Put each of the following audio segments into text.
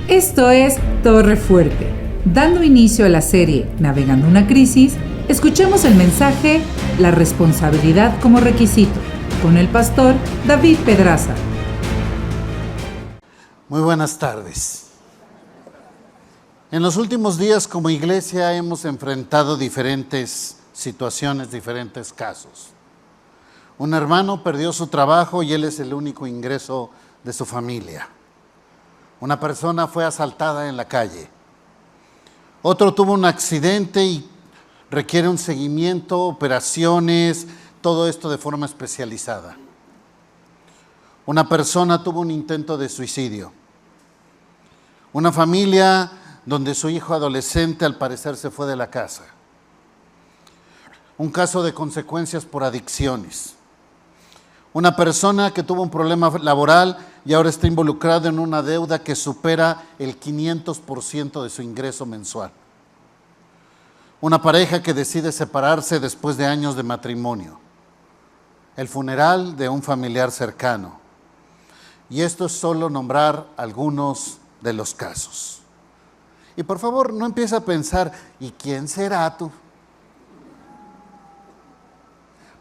Esto es Torre Fuerte. Dando inicio a la serie Navegando una crisis, escuchemos el mensaje La responsabilidad como requisito, con el pastor David Pedraza. Muy buenas tardes. En los últimos días como iglesia hemos enfrentado diferentes situaciones, diferentes casos. Un hermano perdió su trabajo y él es el único ingreso de su familia. Una persona fue asaltada en la calle. Otro tuvo un accidente y requiere un seguimiento, operaciones, todo esto de forma especializada. Una persona tuvo un intento de suicidio. Una familia donde su hijo adolescente al parecer se fue de la casa. Un caso de consecuencias por adicciones. Una persona que tuvo un problema laboral y ahora está involucrado en una deuda que supera el 500% de su ingreso mensual. Una pareja que decide separarse después de años de matrimonio. El funeral de un familiar cercano. Y esto es solo nombrar algunos de los casos. Y por favor, no empiece a pensar, ¿y quién será tú?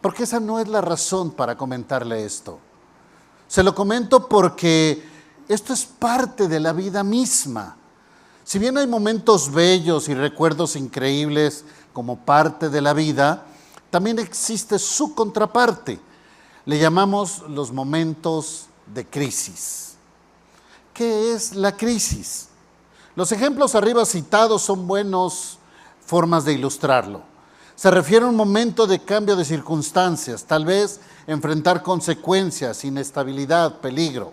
Porque esa no es la razón para comentarle esto. Se lo comento porque esto es parte de la vida misma. Si bien hay momentos bellos y recuerdos increíbles como parte de la vida, también existe su contraparte. Le llamamos los momentos de crisis. ¿Qué es la crisis? Los ejemplos arriba citados son buenas formas de ilustrarlo. Se refiere a un momento de cambio de circunstancias, tal vez enfrentar consecuencias, inestabilidad, peligro.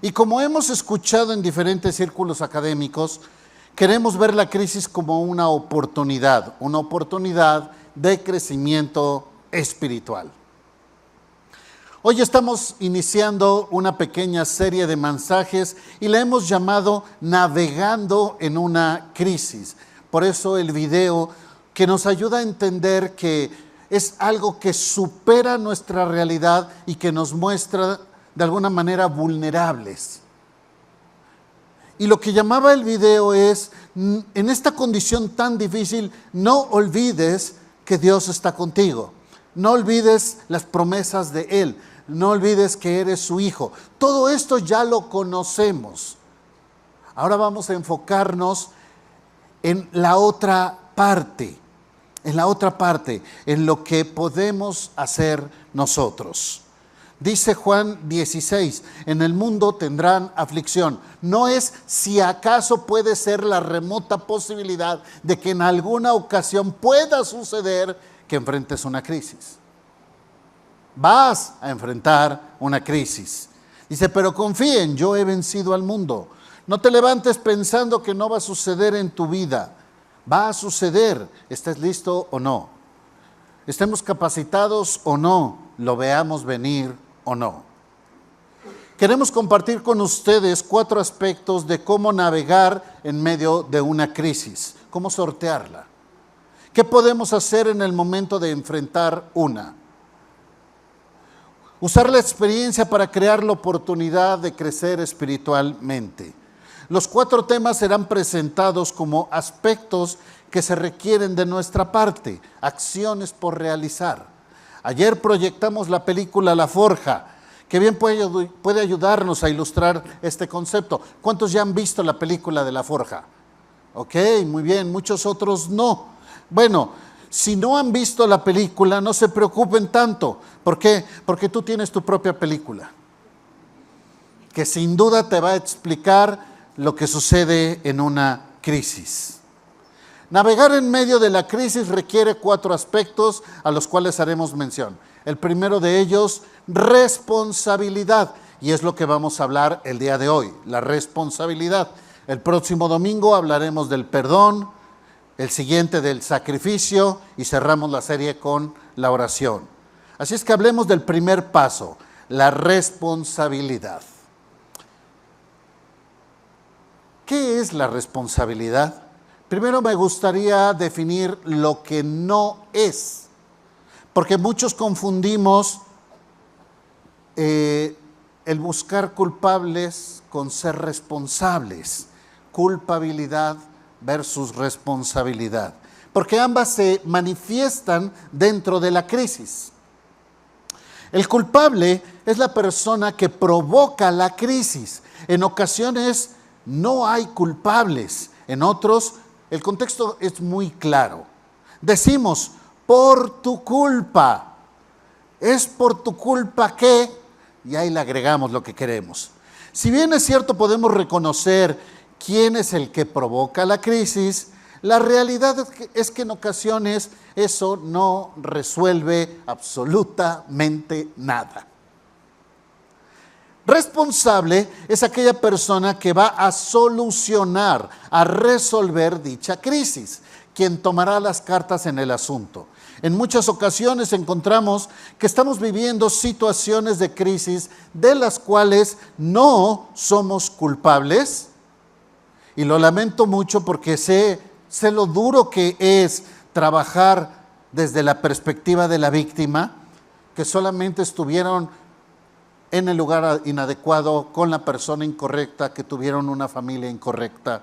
Y como hemos escuchado en diferentes círculos académicos, queremos ver la crisis como una oportunidad de crecimiento espiritual. Hoy estamos iniciando una pequeña serie de mensajes y la hemos llamado Navegando en una crisis. Por eso el video que nos ayuda a entender que es algo que supera nuestra realidad y que nos muestra de alguna manera vulnerables. Y lo que llamaba el video es, en esta condición tan difícil, no olvides que Dios está contigo. No olvides las promesas de Él. No olvides que eres su hijo. Todo esto ya lo conocemos. Ahora vamos a enfocarnos en la otra parte. En lo que podemos hacer nosotros. Dice Juan 16, en el mundo tendrán aflicción. No es si acaso puede ser la remota posibilidad de que en alguna ocasión pueda suceder que enfrentes una crisis. Vas a enfrentar una crisis. Dice, pero confíen, yo he vencido al mundo. No te levantes pensando que no va a suceder en tu vida. Va a suceder, estés listo o no. Estemos capacitados o no, lo veamos venir o no. Queremos compartir con ustedes 4 aspectos de cómo navegar en medio de una crisis, cómo sortearla. ¿Qué podemos hacer en el momento de enfrentar una? Usar la experiencia para crear la oportunidad de crecer espiritualmente. Los 4 temas serán presentados como aspectos que se requieren de nuestra parte, acciones por realizar. Ayer proyectamos la película La Forja, que bien puede ayudarnos a ilustrar este concepto. ¿Cuántos ya han visto la película de La Forja? Ok, muy bien, muchos otros no. Bueno, si no han visto la película, no se preocupen tanto. ¿Por qué? Porque tú tienes tu propia película, que sin duda te va a explicar lo que sucede en una crisis. Navegar en medio de la crisis requiere 4 aspectos a los cuales haremos mención. El primero de ellos, responsabilidad. Y es lo que vamos a hablar el día de hoy, la responsabilidad. El próximo domingo hablaremos del perdón, el siguiente del sacrificio y cerramos la serie con la oración. Así es que hablemos del primer paso, la responsabilidad. ¿Qué es la responsabilidad? Primero me gustaría definir lo que no es, porque muchos confundimos el buscar culpables con ser responsables. culpabilidad versus responsabilidad, porque ambas se manifiestan dentro de la crisis. El culpable es la persona que provoca la crisis. En ocasiones no hay culpables, en otros el contexto es muy claro. Decimos, por tu culpa, es por tu culpa que, y ahí le agregamos lo que queremos. Si bien es cierto, podemos reconocer quién es el que provoca la crisis, la realidad es que en ocasiones eso no resuelve absolutamente nada. Responsable es aquella persona que va a solucionar, a resolver dicha crisis, quien tomará las cartas en el asunto. En muchas ocasiones encontramos que estamos viviendo situaciones de crisis de las cuales no somos culpables, y lo lamento mucho porque sé lo duro que es trabajar desde la perspectiva de la víctima, que solamente estuvieron en el lugar inadecuado, con la persona incorrecta, que tuvieron una familia incorrecta,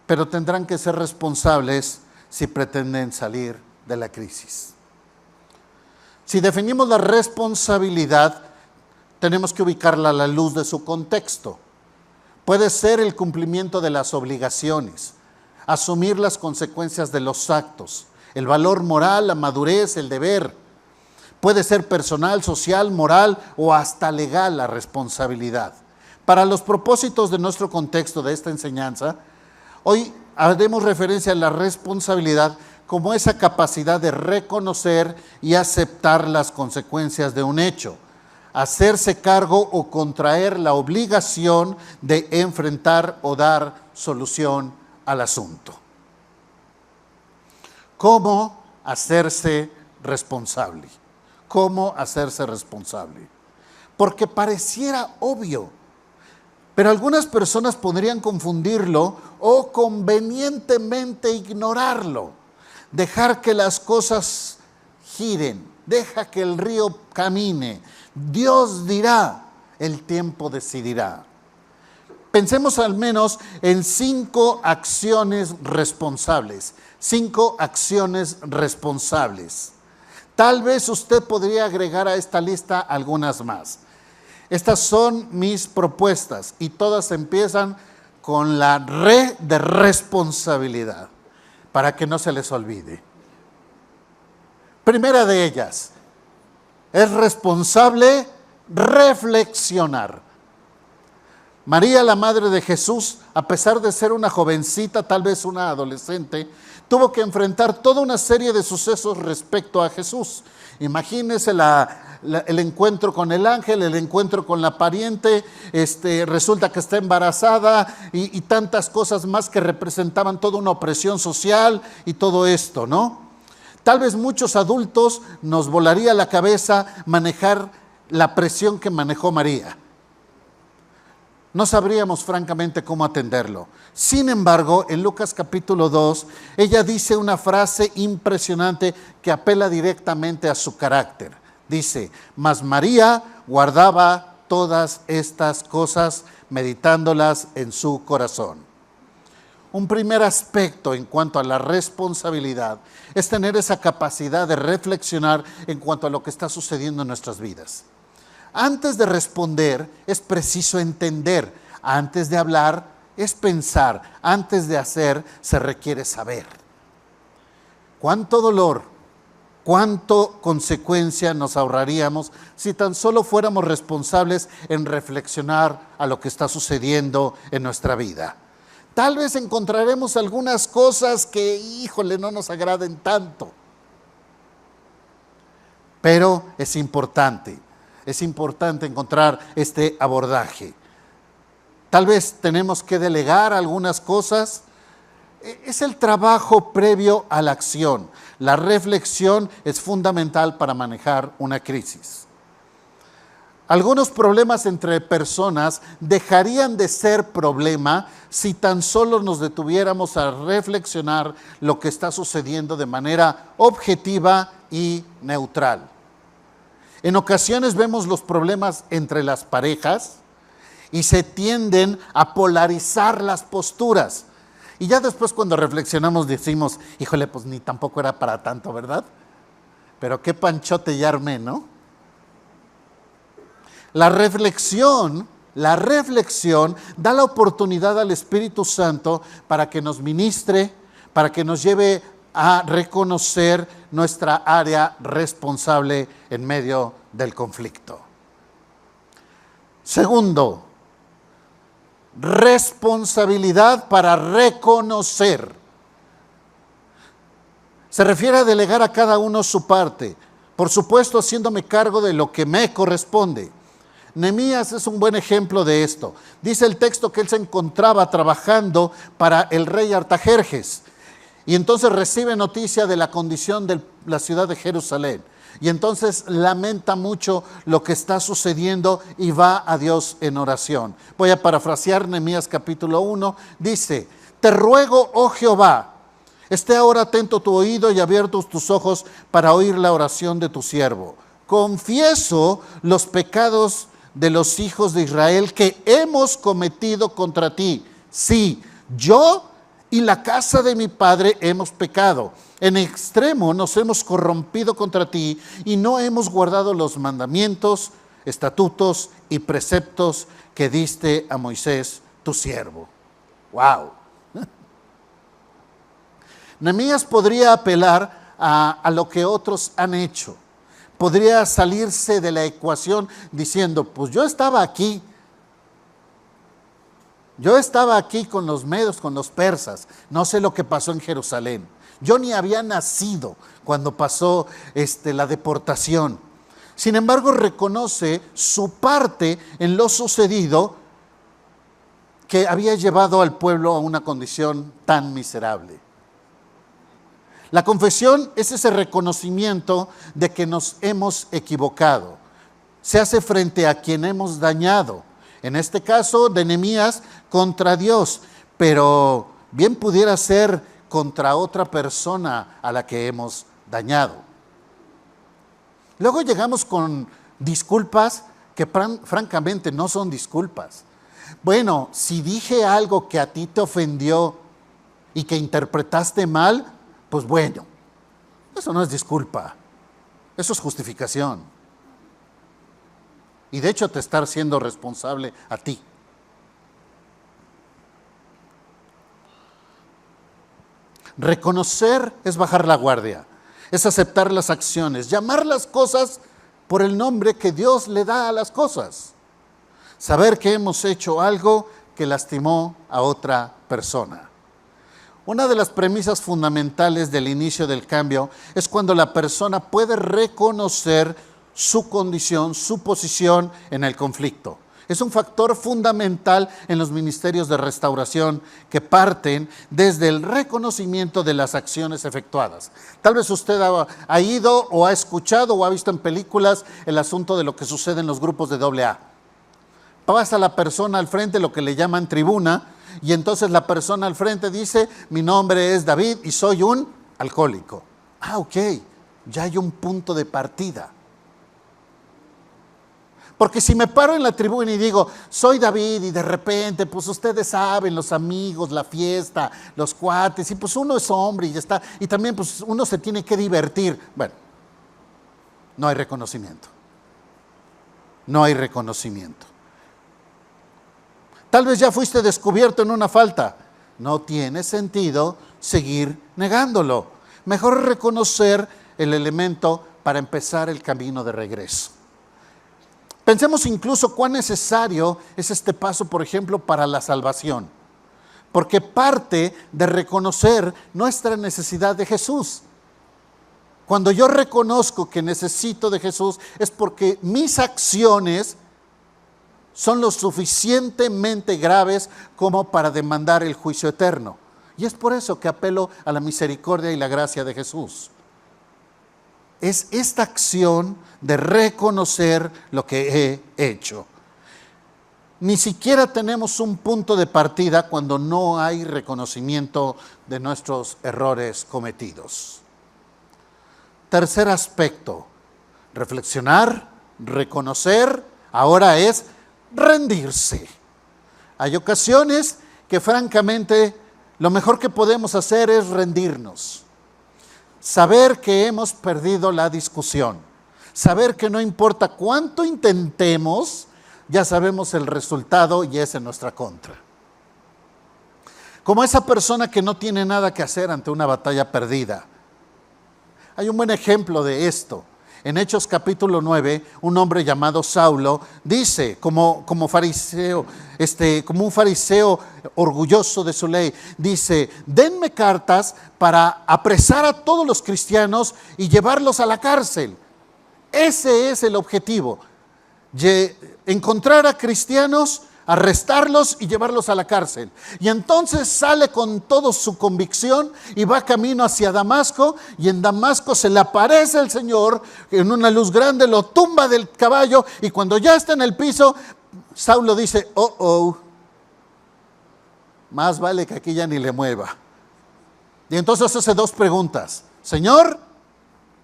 pero tendrán que ser responsables si pretenden salir de la crisis. Si definimos la responsabilidad, tenemos que ubicarla a la luz de su contexto. Puede ser el cumplimiento de las obligaciones, asumir las consecuencias de los actos, el valor moral, la madurez, el deber. Puede ser personal, social, moral o hasta legal la responsabilidad. Para los propósitos de nuestro contexto de esta enseñanza, hoy haremos referencia a la responsabilidad como esa capacidad de reconocer y aceptar las consecuencias de un hecho, hacerse cargo o contraer la obligación de enfrentar o dar solución al asunto. ¿Cómo hacerse responsable? ¿Cómo hacerse responsable? Porque pareciera obvio, pero algunas personas podrían confundirlo o convenientemente ignorarlo. Dejar que las cosas giren, deja que el río camine. Dios dirá, el tiempo decidirá. Pensemos al menos en 5 acciones responsables. 5 acciones responsables. Tal vez usted podría agregar a esta lista algunas más. Estas son mis propuestas y todas empiezan con la R de responsabilidad, para que no se les olvide. Primera de ellas, es responsable reflexionar. María, la madre de Jesús, a pesar de ser una jovencita, tal vez una adolescente, tuvo que enfrentar toda una serie de sucesos respecto a Jesús. Imagínense el encuentro con el ángel, el encuentro con la pariente, resulta que está embarazada y tantas cosas más que representaban toda una opresión social y todo esto, ¿no? Tal vez muchos adultos nos volaría la cabeza manejar la presión que manejó María. No sabríamos francamente cómo atenderlo. Sin embargo, en Lucas capítulo 2, ella dice una frase impresionante que apela directamente a su carácter. Dice, mas María guardaba todas estas cosas, meditándolas en su corazón. Un primer aspecto en cuanto a la responsabilidad es tener esa capacidad de reflexionar en cuanto a lo que está sucediendo en nuestras vidas. Antes de responder es preciso entender, antes de hablar es pensar, antes de hacer se requiere saber. ¿Cuánto dolor, cuánto consecuencia nos ahorraríamos si tan solo fuéramos responsables en reflexionar a lo que está sucediendo en nuestra vida? Tal vez encontraremos algunas cosas que, híjole, no nos agraden tanto. Pero es importante encontrar este abordaje. Tal vez tenemos que delegar algunas cosas. Es el trabajo previo a la acción. La reflexión es fundamental para manejar una crisis. Algunos problemas entre personas dejarían de ser problema si tan solo nos detuviéramos a reflexionar lo que está sucediendo de manera objetiva y neutral. En ocasiones vemos los problemas entre las parejas y se tienden a polarizar las posturas. Y ya después cuando reflexionamos decimos, híjole, pues ni tampoco era para tanto, ¿verdad? Pero qué panchote ya armé, ¿no? La reflexión da la oportunidad al Espíritu Santo para que nos ministre, para que nos lleve a reconocer nuestra área responsable en medio del conflicto. Segundo, responsabilidad para reconocer. Se refiere a delegar a cada uno su parte, por supuesto haciéndome cargo de lo que me corresponde. Nehemías es un buen ejemplo de esto. Dice el texto que él se encontraba trabajando para el rey Artajerjes y entonces recibe noticia de la condición de la ciudad de Jerusalén. Y entonces lamenta mucho lo que está sucediendo y va a Dios en oración. Voy a parafrasear Nehemías capítulo 1. Dice, te ruego, oh Jehová, esté ahora atento tu oído y abiertos tus ojos para oír la oración de tu siervo. Confieso los pecados de los hijos de Israel que hemos cometido contra ti. Sí, yo y la casa de mi padre hemos pecado. En extremo nos hemos corrompido contra ti y no hemos guardado los mandamientos, estatutos y preceptos que diste a Moisés, tu siervo. ¡Wow! Nehemías podría apelar a lo que otros han hecho. Podría salirse de la ecuación diciendo, pues yo estaba aquí con los medos, con los persas, no sé lo que pasó en Jerusalén. Yo ni había nacido cuando pasó la deportación. Sin embargo, reconoce su parte en lo sucedido que había llevado al pueblo a una condición tan miserable. La confesión es ese reconocimiento de que nos hemos equivocado. Se hace frente a quien hemos dañado. En este caso de Nehemías contra Dios, pero bien pudiera ser contra otra persona a la que hemos dañado. Luego llegamos con disculpas que francamente no son disculpas. Bueno, si dije algo que a ti te ofendió y que interpretaste mal, pues bueno, eso no es disculpa, eso es justificación. Y de hecho te estás siendo responsable a ti. Reconocer es bajar la guardia, es aceptar las acciones, llamar las cosas por el nombre que Dios le da a las cosas. Saber que hemos hecho algo que lastimó a otra persona. Una de las premisas fundamentales del inicio del cambio es cuando la persona puede reconocer su condición, su posición en el conflicto. Es un factor fundamental en los ministerios de restauración que parten desde el reconocimiento de las acciones efectuadas. Tal vez usted ha ido o ha escuchado o ha visto en películas el asunto de lo que sucede en los grupos de AA. Pasa la persona al frente, lo que le llaman tribuna, y entonces la persona al frente dice, mi nombre es David y soy un alcohólico. Ok, ya hay un punto de partida. Porque si me paro en la tribuna y digo, soy David, y de repente, pues ustedes saben, los amigos, la fiesta, los cuates, y pues uno es hombre y ya está, y también pues uno se tiene que divertir. Bueno, no hay reconocimiento. No hay reconocimiento. Tal vez ya fuiste descubierto en una falta. No tiene sentido seguir negándolo. Mejor reconocer el elemento para empezar el camino de regreso. Pensemos incluso cuán necesario es este paso, por ejemplo, para la salvación. Porque parte de reconocer nuestra necesidad de Jesús. Cuando yo reconozco que necesito de Jesús es porque mis acciones son lo suficientemente graves como para demandar el juicio eterno. Y es por eso que apelo a la misericordia y la gracia de Jesús. Es esta acción de reconocer lo que he hecho. Ni siquiera tenemos un punto de partida cuando no hay reconocimiento de nuestros errores cometidos. Tercer aspecto, reflexionar, reconocer, ahora es rendirse. Hay ocasiones que francamente lo mejor que podemos hacer es rendirnos. Saber que hemos perdido la discusión. Saber que no importa cuánto intentemos, ya sabemos el resultado y es en nuestra contra. Como esa persona que no tiene nada que hacer ante una batalla perdida. Hay un buen ejemplo de esto. En Hechos capítulo 9, un hombre llamado Saulo dice, como un fariseo orgulloso de su ley, dice: denme cartas para apresar a todos los cristianos y llevarlos a la cárcel. Ese es el objetivo, encontrar a cristianos, arrestarlos y llevarlos a la cárcel. Y entonces sale con toda su convicción y va camino hacia Damasco, y en Damasco se le aparece el Señor en una luz grande, lo tumba del caballo, y cuando ya está en el piso, Saulo dice: más vale que aquí ya ni le mueva. Y entonces hace dos preguntas: Señor,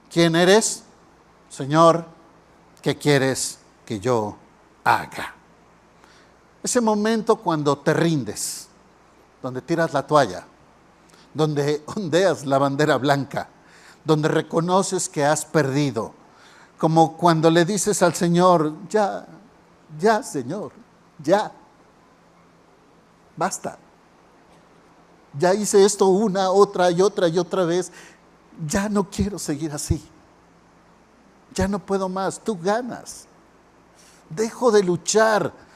¿quién eres? Señor, ¿qué quieres que yo haga? Ese momento cuando te rindes, donde tiras la toalla, donde ondeas la bandera blanca, donde reconoces que has perdido, como cuando le dices al Señor: ya, Señor, ya, basta. Ya hice esto una, otra y otra vez, ya no quiero seguir así, ya no puedo más, tú ganas, dejo de luchar.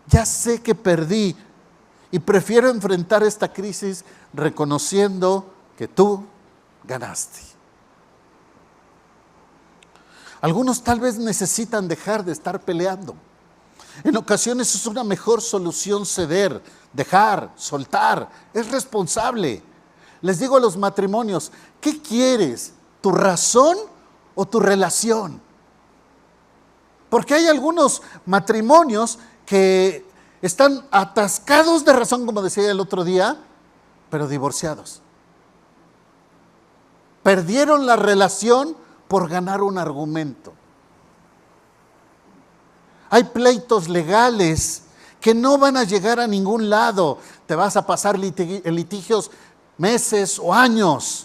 Ya sé que perdí y prefiero enfrentar esta crisis reconociendo que tú ganaste. Algunos tal vez necesitan dejar de estar peleando. En ocasiones es una mejor solución ceder, dejar, soltar. Es responsable. Les digo a los matrimonios: ¿qué quieres? ¿Tu razón o tu relación? Porque hay algunos matrimonios que están atascados de razón, como decía el otro día, pero divorciados. Perdieron la relación por ganar un argumento. Hay pleitos legales que no van a llegar a ningún lado. Te vas a pasar litigios meses o años.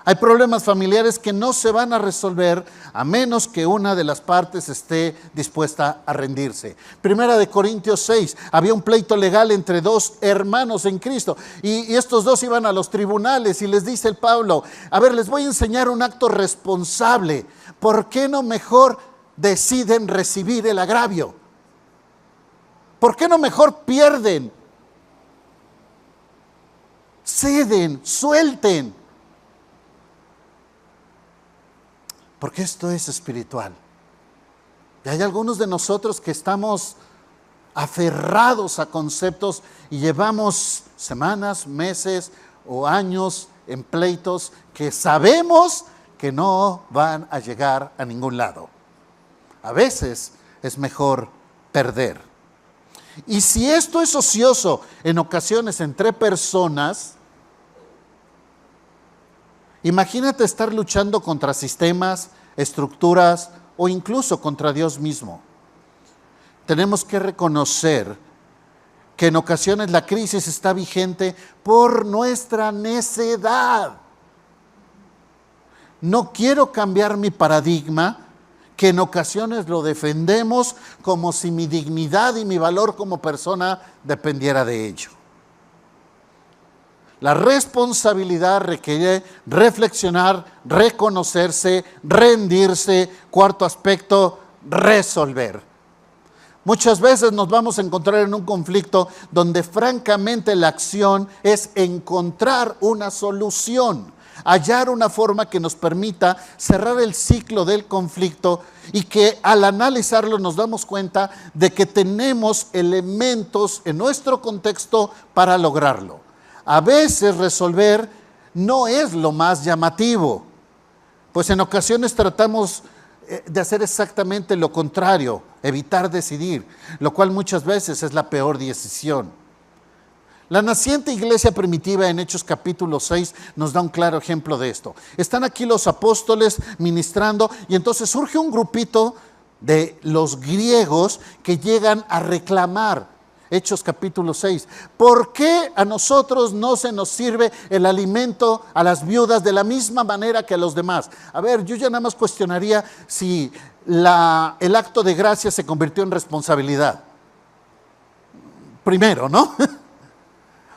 Hay problemas familiares que no se van a resolver a menos que una de las partes esté dispuesta a rendirse. Primera de Corintios 6, había un pleito legal entre dos hermanos en Cristo, y estos dos iban a los tribunales, y les dice el Pablo: a ver, les voy a enseñar un acto responsable. ¿Por qué no mejor deciden recibir el agravio? ¿Por qué no mejor pierden? Ceden, suelten. Porque esto es espiritual. Y hay algunos de nosotros que estamos aferrados a conceptos y llevamos semanas, meses o años en pleitos que sabemos que no van a llegar a ningún lado. A veces es mejor perder. Y si esto es ocioso en ocasiones entre personas, imagínate estar luchando contra sistemas, estructuras o incluso contra Dios mismo. Tenemos que reconocer que en ocasiones la crisis está vigente por nuestra necedad. No quiero cambiar mi paradigma, que en ocasiones lo defendemos como si mi dignidad y mi valor como persona dependiera de ello. La responsabilidad requiere reflexionar, reconocerse, rendirse. Cuarto aspecto, resolver. Muchas veces nos vamos a encontrar en un conflicto donde francamente la acción es encontrar una solución, hallar una forma que nos permita cerrar el ciclo del conflicto, y que al analizarlo nos damos cuenta de que tenemos elementos en nuestro contexto para lograrlo. A veces resolver no es lo más llamativo, pues en ocasiones tratamos de hacer exactamente lo contrario, evitar decidir, lo cual muchas veces es la peor decisión. La naciente iglesia primitiva en Hechos capítulo 6 nos da un claro ejemplo de esto. Están aquí los apóstoles ministrando, y entonces surge un grupito de los griegos que llegan a reclamar. Hechos capítulo 6. ¿Por qué a nosotros no se nos sirve el alimento a las viudas de la misma manera que a los demás? A ver, yo ya nada más cuestionaría si el acto de gracia se convirtió en responsabilidad. Primero, ¿no?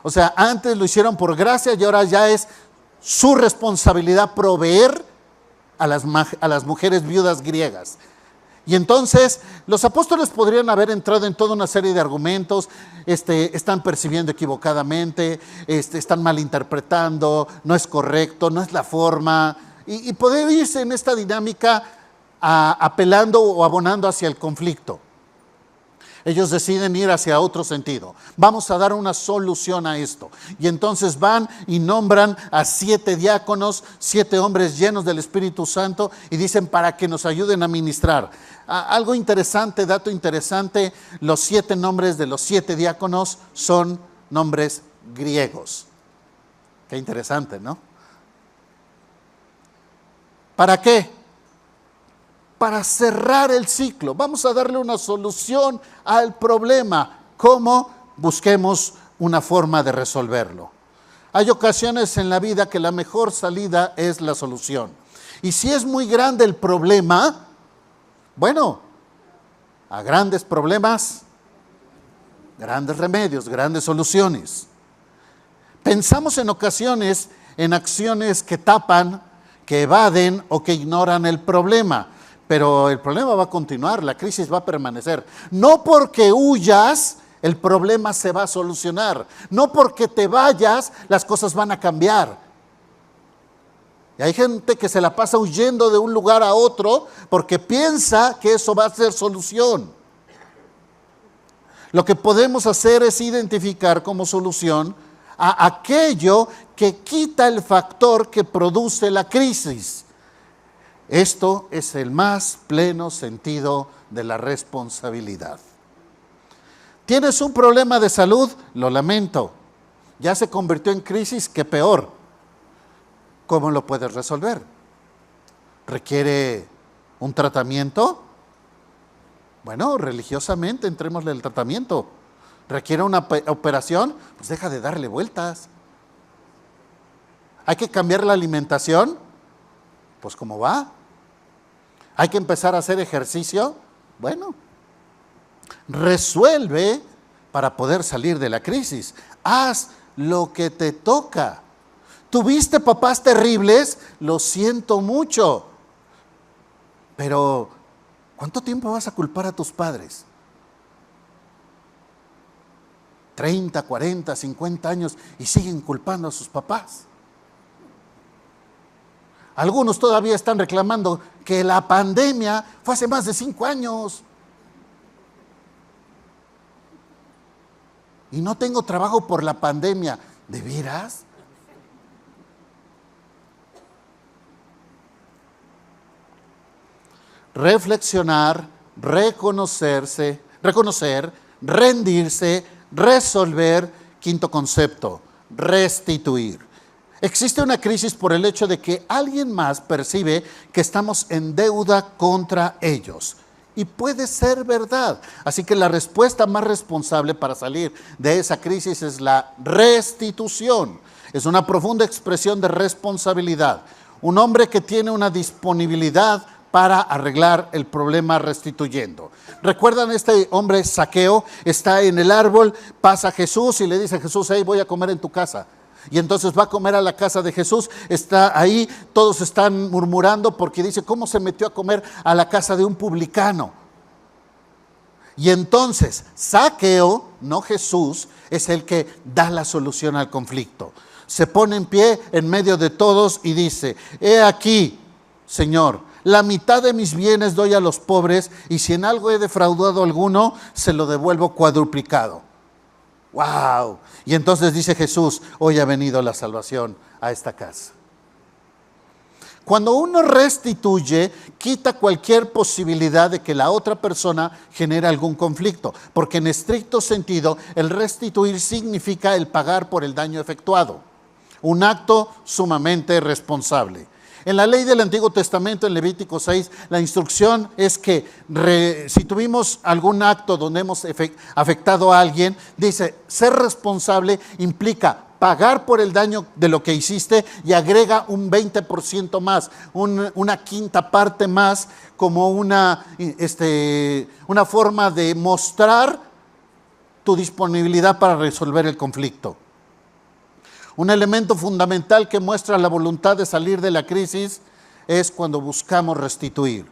O sea, antes lo hicieron por gracia y ahora ya es su responsabilidad proveer a las mujeres viudas griegas. Y entonces los apóstoles podrían haber entrado en toda una serie de argumentos, están percibiendo equivocadamente, están malinterpretando, no es correcto, no es la forma, y poder irse en esta dinámica apelando o abonando hacia el conflicto. Ellos deciden ir hacia otro sentido. Vamos a dar una solución a esto. Y entonces van y nombran a 7 diáconos, 7 hombres llenos del Espíritu Santo, y dicen para que nos ayuden a ministrar. Algo interesante, dato interesante, los 7 nombres de los 7 diáconos son nombres griegos. Qué interesante, ¿no? ¿Para qué? Para cerrar el ciclo. Vamos a darle una solución al problema. ¿Cómo? Busquemos una forma de resolverlo. Hay ocasiones en la vida que la mejor salida es la solución. Y si es muy grande el problema, bueno, a grandes problemas, grandes remedios, grandes soluciones. Pensamos en ocasiones en acciones que tapan, que evaden o que ignoran el problema. Pero el problema va a continuar, la crisis va a permanecer. No porque huyas, el problema se va a solucionar. No porque te vayas, las cosas van a cambiar. Y hay gente que se la pasa huyendo de un lugar a otro porque piensa que eso va a ser solución. Lo que podemos hacer es identificar como solución a aquello que quita el factor que produce la crisis. Esto es el más pleno sentido de la responsabilidad. ¿Tienes un problema de salud? Lo lamento. Ya se convirtió en crisis, ¿qué peor? ¿Cómo lo puedes resolver? ¿Requiere un tratamiento? Bueno, religiosamente entrémosle el tratamiento. ¿Requiere una operación? Pues deja de darle vueltas. ¿Hay que cambiar la alimentación? Pues ¿cómo va? ¿Hay que empezar a hacer ejercicio? Bueno, resuelve para poder salir de la crisis. Haz lo que te toca. ¿Tuviste papás terribles? Lo siento mucho. Pero, ¿cuánto tiempo vas a culpar a tus padres? 30, 40, 50 años y siguen culpando a sus papás. Algunos todavía están reclamando que la pandemia fue hace más de 5 años. Y no tengo trabajo por la pandemia. ¿De veras? Reflexionar, reconocer, rendirse, resolver. Quinto concepto, restituir. Existe una crisis por el hecho de que alguien más percibe que estamos en deuda contra ellos. Y puede ser verdad. Así que la respuesta más responsable para salir de esa crisis es la restitución. Es una profunda expresión de responsabilidad. Un hombre que tiene una disponibilidad para arreglar el problema restituyendo. ¿Recuerdan este hombre Zaqueo? Está en el árbol, pasa Jesús y le dice a Jesús, hey, voy a comer en tu casa. Y entonces va a comer a la casa de Jesús, está ahí, todos están murmurando porque dice, ¿cómo se metió a comer a la casa de un publicano? Y entonces Zaqueo, no Jesús, es el que da la solución al conflicto. Se pone en pie en medio de todos y dice, he aquí, Señor, la mitad de mis bienes doy a los pobres y si en algo he defraudado a alguno, se lo devuelvo cuadruplicado. ¡Wow! Y entonces dice Jesús, hoy ha venido la salvación a esta casa. Cuando uno restituye, quita cualquier posibilidad de que la otra persona genere algún conflicto, porque en estricto sentido, el restituir significa el pagar por el daño efectuado. Un acto sumamente responsable. En la ley del Antiguo Testamento, en Levítico 6, la instrucción es que si tuvimos algún acto donde hemos afectado a alguien, dice, ser responsable implica pagar por el daño de lo que hiciste y agrega un 20% más, una quinta parte más, como una forma de mostrar tu disponibilidad para resolver el conflicto. Un elemento fundamental que muestra la voluntad de salir de la crisis es cuando buscamos restituir.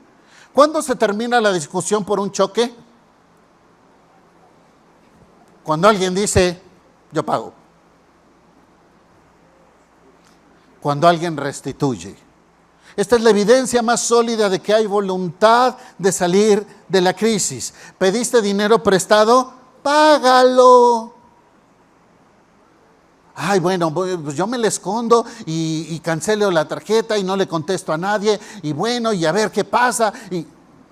¿Cuándo se termina la discusión por un choque? Cuando alguien dice, yo pago. Cuando alguien restituye. Esta es la evidencia más sólida de que hay voluntad de salir de la crisis. ¿Pediste dinero prestado? Págalo. Ay, bueno, pues yo me le escondo y cancelo la tarjeta y no le contesto a nadie. Y bueno, y a ver qué pasa.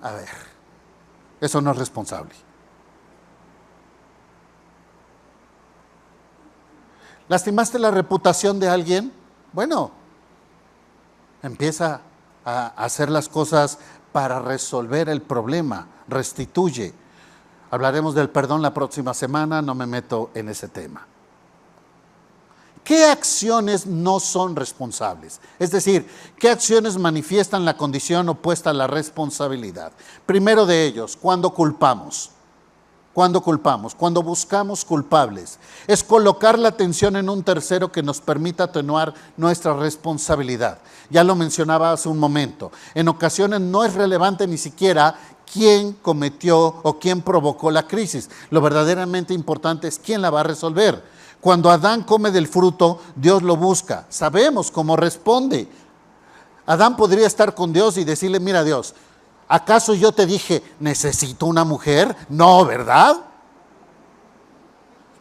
A ver, eso no es responsable. ¿Lastimaste la reputación de alguien? Bueno, empieza a hacer las cosas para resolver el problema, restituye. Hablaremos del perdón la próxima semana, no me meto en ese tema. ¿Qué acciones no son responsables? Es decir, ¿qué acciones manifiestan la condición opuesta a la responsabilidad? Primero de ellos, cuando culpamos. Cuando buscamos culpables, es colocar la atención en un tercero que nos permita atenuar nuestra responsabilidad. Ya lo mencionaba hace un momento. En ocasiones no es relevante ni siquiera quién cometió o quién provocó la crisis. Lo verdaderamente importante es quién la va a resolver. Cuando Adán come del fruto, Dios lo busca. Sabemos cómo responde. Adán podría estar con Dios y decirle, mira Dios, ¿acaso yo te dije, necesito una mujer? No, ¿verdad?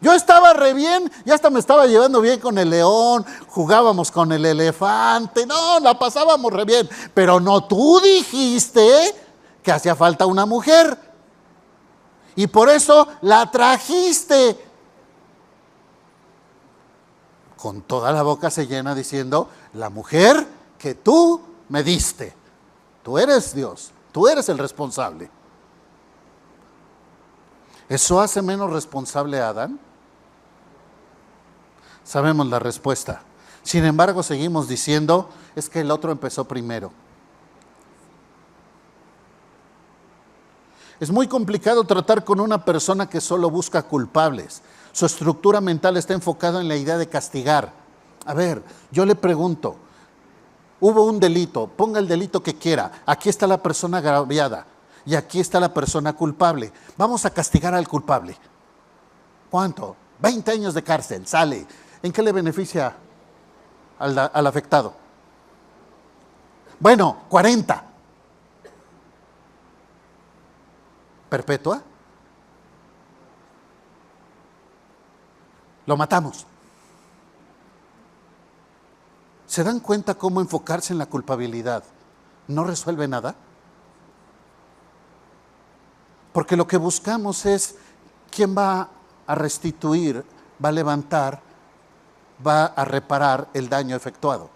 Yo estaba re bien, ya hasta me estaba llevando bien con el león, jugábamos con el elefante, no, la pasábamos re bien. Pero no, tú dijiste que hacía falta una mujer. Y por eso la trajiste. Con toda la boca se llena diciendo, la mujer que tú me diste. Tú eres Dios. Tú eres el responsable. ¿Eso hace menos responsable a Adán? Sabemos la respuesta. Sin embargo, seguimos diciendo, es que el otro empezó primero. Es muy complicado tratar con una persona que solo busca culpables. Su estructura mental está enfocada en la idea de castigar. A ver, yo le pregunto, hubo un delito, ponga el delito que quiera. Aquí está la persona agraviada y aquí está la persona culpable. Vamos a castigar al culpable. ¿Cuánto? 20 años de cárcel, sale. ¿En qué le beneficia al afectado? Bueno, 40. ¿Perpetua? Lo matamos. ¿Se dan cuenta cómo enfocarse en la culpabilidad no resuelve nada? Porque lo que buscamos es quién va a restituir, va a levantar, va a reparar el daño efectuado.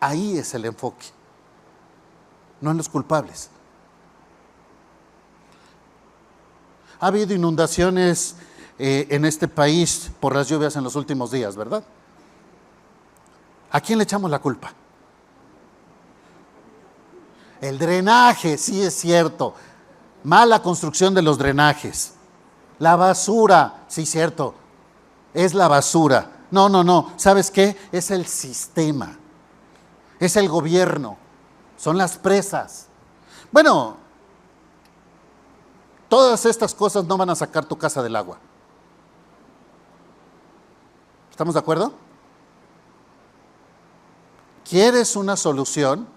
Ahí es el enfoque, no en los culpables. Ha habido inundaciones en este país por las lluvias en los últimos días, ¿verdad? ¿A quién le echamos la culpa? El drenaje, sí es cierto. Mala construcción de los drenajes. La basura, sí es cierto. Es la basura. No. ¿Sabes qué? Es el sistema. Es el gobierno. Son las presas. Bueno, todas estas cosas no van a sacar tu casa del agua. ¿Estamos de acuerdo? ¿Quieres una solución?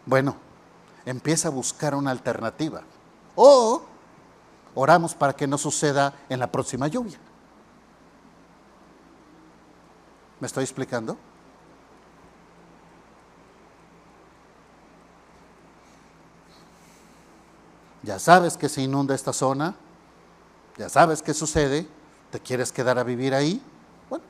Bueno, empieza a buscar una alternativa. O oramos para que no suceda en la próxima lluvia. ¿Me estoy explicando? Ya sabes que se inunda esta zona, ya sabes qué sucede, ¿te quieres quedar a vivir ahí? Bueno.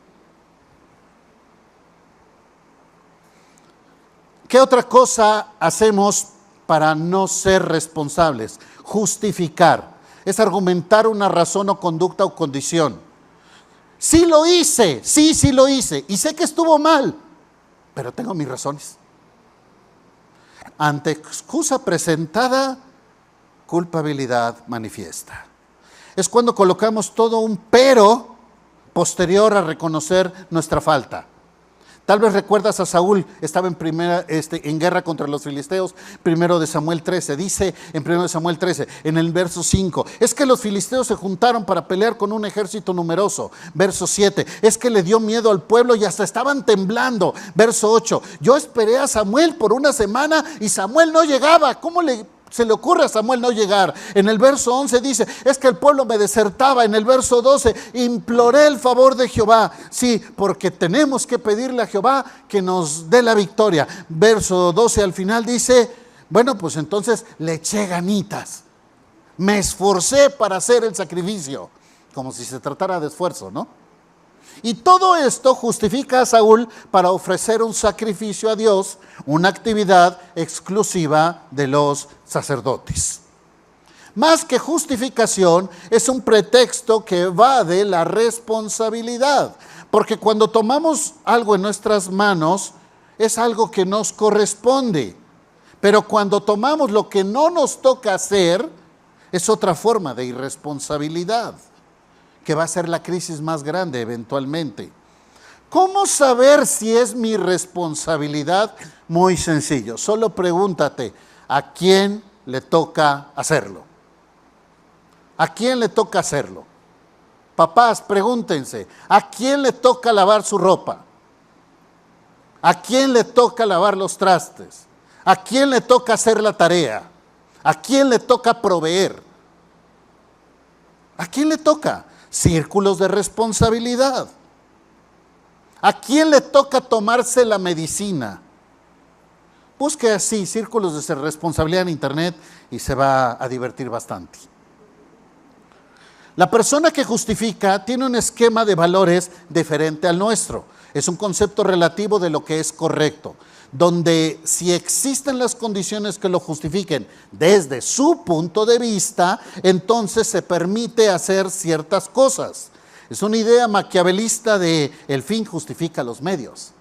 ¿Qué otra cosa hacemos para no ser responsables? Justificar. Es argumentar una razón o conducta o condición. Sí lo hice, sí lo hice, y sé que estuvo mal, pero tengo mis razones. Ante excusa presentada, culpabilidad manifiesta. Es cuando colocamos todo un pero posterior a reconocer nuestra falta. Tal vez recuerdas a Saúl, estaba en guerra contra los filisteos, 1 Samuel 13, dice en 1 Samuel 13, en el verso 5, es que los filisteos se juntaron para pelear con un ejército numeroso. Verso 7, es que le dio miedo al pueblo y hasta estaban temblando. Verso 8, yo esperé a Samuel por una semana y Samuel no llegaba. ¿Cómo se le ocurre a Samuel no llegar? En el verso 11 dice, es que el pueblo me desertaba. En el verso 12, imploré el favor de Jehová. Sí, porque tenemos que pedirle a Jehová que nos dé la victoria. Verso 12 al final dice, bueno, pues entonces le eché ganitas. Me esforcé para hacer el sacrificio. Como si se tratara de esfuerzo, ¿no? Y todo esto justifica a Saúl para ofrecer un sacrificio a Dios, una actividad exclusiva de los sacerdotes. Más que justificación, es un pretexto que evade la responsabilidad, porque cuando tomamos algo en nuestras manos, es algo que nos corresponde, pero cuando tomamos lo que no nos toca hacer, es otra forma de irresponsabilidad, que va a ser la crisis más grande eventualmente. ¿Cómo saber si es mi responsabilidad? Muy sencillo, solo pregúntate, ¿a quién le toca hacerlo? ¿A quién le toca hacerlo? Papás, pregúntense, ¿a quién le toca lavar su ropa? ¿A quién le toca lavar los trastes? ¿A quién le toca hacer la tarea? ¿A quién le toca proveer? ¿A quién le toca? Círculos de responsabilidad. ¿A quién le toca tomarse la medicina? Busque así círculos de responsabilidad en internet y se va a divertir bastante. La persona que justifica tiene un esquema de valores diferente al nuestro. Es un concepto relativo de lo que es correcto, donde si existen las condiciones que lo justifiquen desde su punto de vista, entonces se permite hacer ciertas cosas. Es una idea maquiavelista de el fin justifica los medios.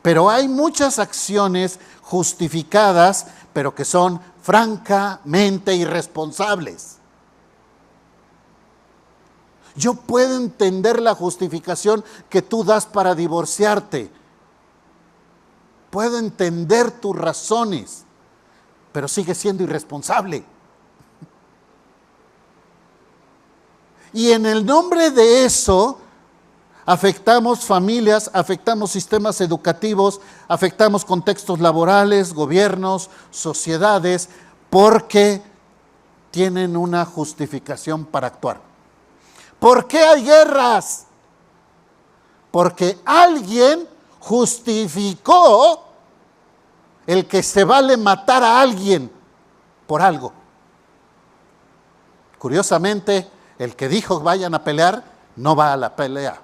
Pero hay muchas acciones justificadas, pero que son francamente irresponsables. Yo puedo entender la justificación que tú das para divorciarte. Puedo entender tus razones, pero sigue siendo irresponsable. Y en el nombre de eso, afectamos familias, afectamos sistemas educativos, afectamos contextos laborales, gobiernos, sociedades, porque tienen una justificación para actuar. ¿Por qué hay guerras? Porque alguien justificó el que se vale matar a alguien por algo. Curiosamente, el que dijo vayan a pelear, no va a la pelea.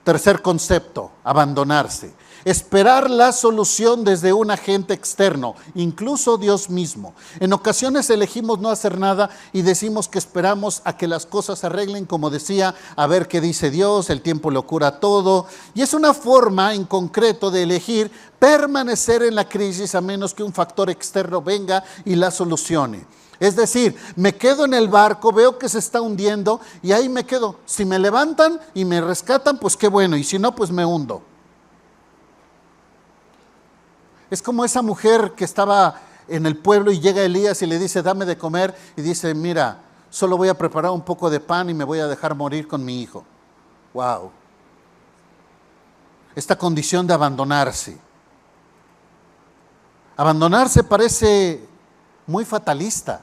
Tercer concepto, abandonarse. Esperar la solución desde un agente externo, incluso Dios mismo. En ocasiones elegimos no hacer nada y decimos que esperamos a que las cosas se arreglen, como decía, a ver qué dice Dios, el tiempo lo cura todo. Y es una forma en concreto de elegir permanecer en la crisis a menos que un factor externo venga y la solucione. Es decir, me quedo en el barco, veo que se está hundiendo y ahí me quedo. Si me levantan y me rescatan, pues qué bueno, y si no, pues me hundo. Es como esa mujer que estaba en el pueblo y llega Elías y le dice, dame de comer, y dice, mira, solo voy a preparar un poco de pan y me voy a dejar morir con mi hijo. Wow. Esta condición de abandonarse. Abandonarse parece muy fatalista,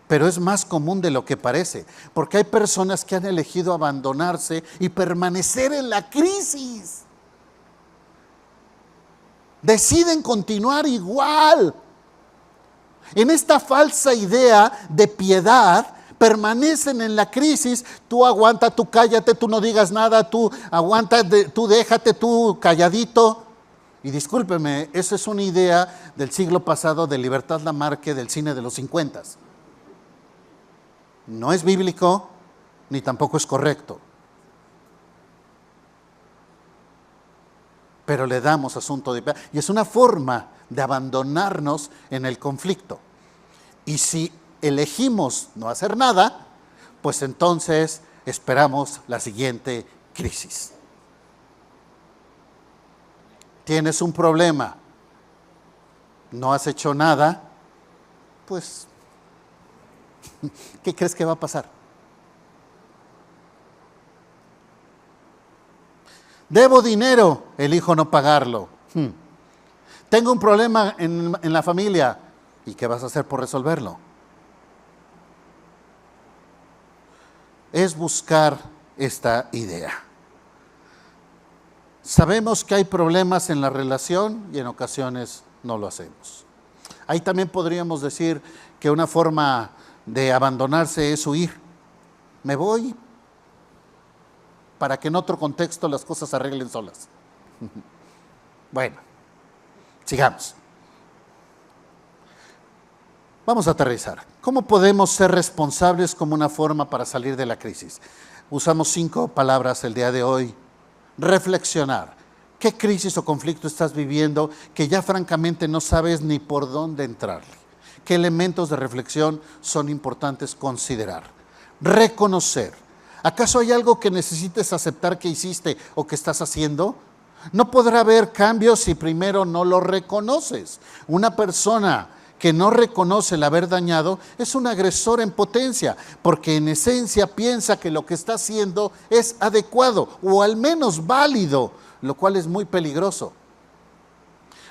pero es más común de lo que parece, porque hay personas que han elegido abandonarse y permanecer en la crisis. Deciden continuar igual. En esta falsa idea de piedad, permanecen en la crisis. Tú aguanta, tú cállate, tú no digas nada, tú aguanta, tú déjate, tú calladito. Y discúlpeme, esa es una idea del siglo pasado de Libertad Lamarque del cine de los 50. No es bíblico, ni tampoco es correcto. Pero le damos asunto de... Y es una forma de abandonarnos en el conflicto. Y si elegimos no hacer nada, pues entonces esperamos la siguiente crisis. Tienes un problema, no has hecho nada, pues, ¿qué crees que va a pasar? Debo dinero, elijo no pagarlo. Tengo un problema en la familia, ¿y qué vas a hacer por resolverlo? Es buscar esta idea. Sabemos que hay problemas en la relación y en ocasiones no lo hacemos. Ahí también podríamos decir que una forma de abandonarse es huir. Me voy para que en otro contexto las cosas se arreglen solas. Bueno, sigamos. Vamos a aterrizar. ¿Cómo podemos ser responsables como una forma para salir de la crisis? Usamos 5 palabras el día de hoy. Reflexionar. ¿Qué crisis o conflicto estás viviendo que ya francamente no sabes ni por dónde entrarle? ¿Qué elementos de reflexión son importantes considerar? Reconocer. ¿Acaso hay algo que necesites aceptar que hiciste o que estás haciendo? No podrá haber cambios si primero no lo reconoces. Una persona que no reconoce el haber dañado es un agresor en potencia, porque en esencia piensa que lo que está haciendo es adecuado o al menos válido, lo cual es muy peligroso.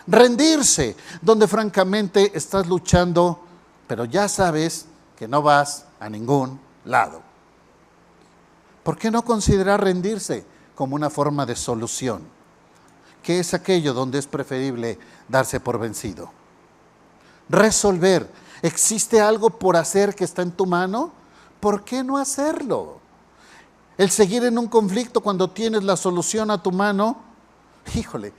Rendirse, donde francamente estás luchando, pero ya sabes que no vas a ningún lado. ¿Por qué no considerar rendirse como una forma de solución? ¿Qué es aquello donde es preferible darse por vencido? Resolver. ¿Existe algo por hacer que está en tu mano? ¿Por qué no hacerlo? El seguir en un conflicto cuando tienes la solución a tu mano, híjole,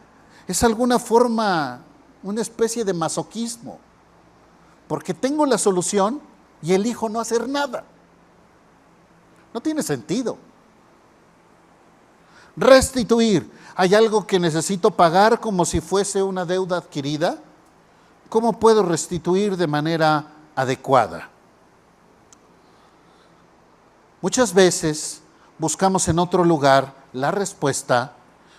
es alguna forma, una especie de masoquismo. Porque tengo la solución y elijo no hacer nada. No tiene sentido. Restituir. ¿Hay algo que necesito pagar como si fuese una deuda adquirida? ¿Cómo puedo restituir de manera adecuada? Muchas veces buscamos en otro lugar la respuesta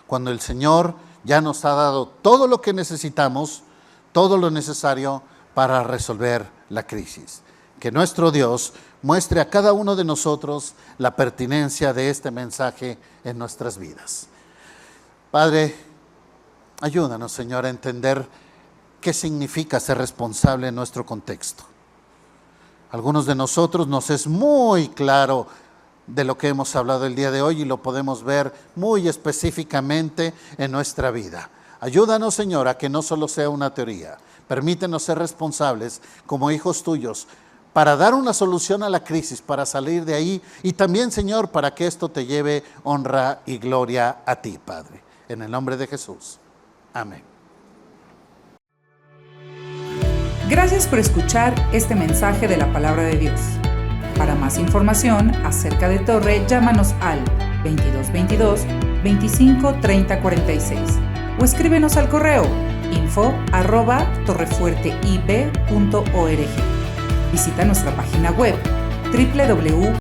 cuando el Señor ya nos ha dado todo lo que necesitamos, todo lo necesario para resolver la crisis. Que nuestro Dios muestre a cada uno de nosotros la pertinencia de este mensaje en nuestras vidas. Padre, ayúdanos, Señor, a entender qué significa ser responsable en nuestro contexto. Algunos de nosotros nos es muy claro de lo que hemos hablado el día de hoy y lo podemos ver muy específicamente en nuestra vida. Ayúdanos, Señor, a que no solo sea una teoría. Permítenos ser responsables como hijos tuyos para dar una solución a la crisis, para salir de ahí y también, Señor, para que esto te lleve honra y gloria a ti, Padre. En el nombre de Jesús. Amén. Gracias por escuchar este mensaje de la Palabra de Dios. Para más información acerca de Torre, llámanos al 2222-253046 o escríbenos al correo info@torrefuerteib.org. Visita nuestra página web www.torrefuerteib.org.